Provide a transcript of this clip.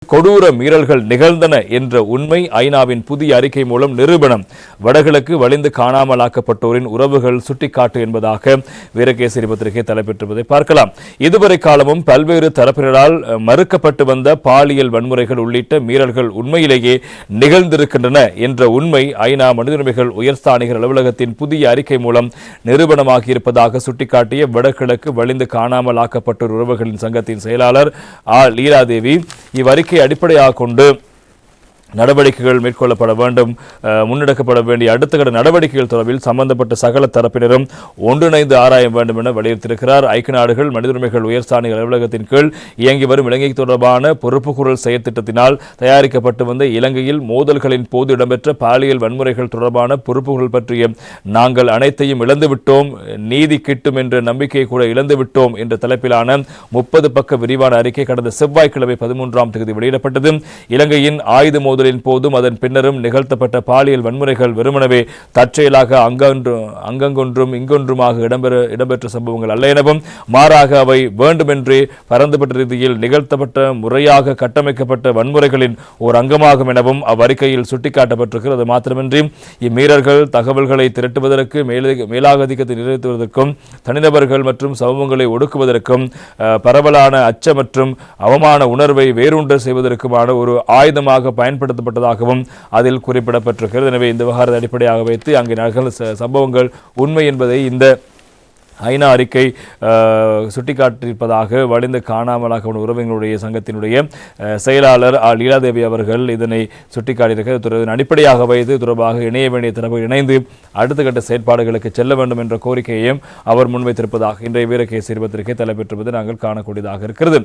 கொடூர மீறல்கள் நிகழ்ந்தன என்ற உண்மை ஐநாவின் புதிய அறிக்கை மூலம் நிரூபணம். வடகிழக்கு வலிந்து காணாமலாக்கப்பட்டோரின் உறவுகள் சுட்டிக்காட்டு என்பதாக வீரகேசரி பத்திரிகை தலைப்பெற்றுவதை பார்க்கலாம். இதுவரை காலமும் பல்வேறு தரப்பினரால் மறுக்கப்பட்டு வந்த பாலியல் வன்முறைகள் உள்ளிட்ட மீறல்கள் உண்மையிலேயே நிகழ்ந்திருக்கின்றன என்ற உண்மை ஐநா மனித உரிமைகள் உயர்ஸ்தானிகர் அலுவலகத்தின் புதிய அறிக்கை மூலம் நிரூபணமாகியிருப்பதாக சுட்டிக்காட்டிய வடகிழக்கு வலிந்து காணாமலாக்கப்பட்டோர் உறவுகளின் சங்கத்தின் செயலாளர் லீலாதேவி இவ்வறிக்கை அடிப்படையாக கொண்டு நடவடிக்கைகள் மேற்கொள்ளப்பட வேண்டும், முன்னெடுக்கப்பட வேண்டிய அடுத்த கட்ட நடவடிக்கைகள் தொடர்பில் சம்பந்தப்பட்ட சகல தரப்பினரும் ஒன்றிணைந்து ஆராய வேண்டும் என வலியுறுத்தியிருக்கிறார். ஐக்கிய நாடுகள் மனித உரிமைகள் உயர்ஸ்தானிகர் அலுவலகத்தின் கீழ் இயங்கி வரும் இலங்கை தொடர்பான பொறுப்புக்கூறல் செயற்திட்டத்தினால் தயாரிக்கப்பட்டு வந்த இலங்கையில் மோதல்களின் போது இடம்பெற்ற பாலியல் வன்முறைகள் தொடர்பான பொறுப்புகள் பற்றிய நாங்கள் அனைத்தையும் இழந்துவிட்டோம், நீதி கிட்டும் என்ற நம்பிக்கையை கூட இழந்துவிட்டோம் என்ற தலைப்பிலான 30 பக்க விரிவான அறிக்கை கடந்த செவ்வாய்க்கிழமை 13ஆம் தேதி வெளியிடப்பட்டது. இலங்கையின் ஆயுத மோதலின் போதும் அதன் பின்னரும் நிகழ்த்தப்பட்ட பாலியல் வன்முறைகள் வெறுமனவே தற்செயலாக அங்கொன்றும் இங்கொன்றுமாக இடம்பெற்ற சம்பவங்கள் அல்ல எனவும், மாறாக அவை வேண்டுமென்றே பரந்துபட்ட ரீதியில் நிகழ்த்தப்பட்ட முறையாக கட்டமைக்கப்பட்ட வன்முறைகளின் ஒரு அங்கமாகும் எனவும் அவ்வறிக்கையில் சுட்டிக்காட்டப்பட்டிருக்கிறது. மாத்திரமின்றி இம்மீறல்கள் தகவல்களை திரட்டுவதற்கு, மேலாதிக்கத்தை நிறைவேற்றுவதற்கும், தனிநபர்கள் மற்றும் சமூகங்களை ஒடுக்குவதற்கும், பரவலான அச்ச மற்றும் அவமான உணர்வை வேரூன்ற செய்வதற்குமான ஒரு ஆயுதமாக பயன்படுத்தப்பட்டதாகவும் அதில் குறிப்பிடப்பட்டிருக்கிறது. எனவே இந்த விவகாரத்தை அடிப்படையாக வைத்து அங்கே நிகழ்ந்த சம்பவங்கள் உண்மை என்பதை இந்த ஐநா அறிக்கை சுட்டிக்காட்டியிருப்பதாக வலிந்து காணாமலாக உறவினர்களுடைய சங்கத்தினுடைய செயலாளர் லீலாதேவி அவர்கள் இதனை சுட்டிக்காட்டியிருக்கிறார். அடிப்படையாக வைத்து தொடர்பாக இணைய வேண்டிய தரப்பு இணைந்து அடுத்த கட்ட செயற்பாடுகளுக்கு செல்ல வேண்டும் என்ற கோரிக்கையையும் அவர் முன்வைத்திருப்பதாக இன்றைய வீரகேசரி பத்திரிகை தலைப்பெற்றுவது நாங்கள் காணக்கூடியதாக இருக்கிறது.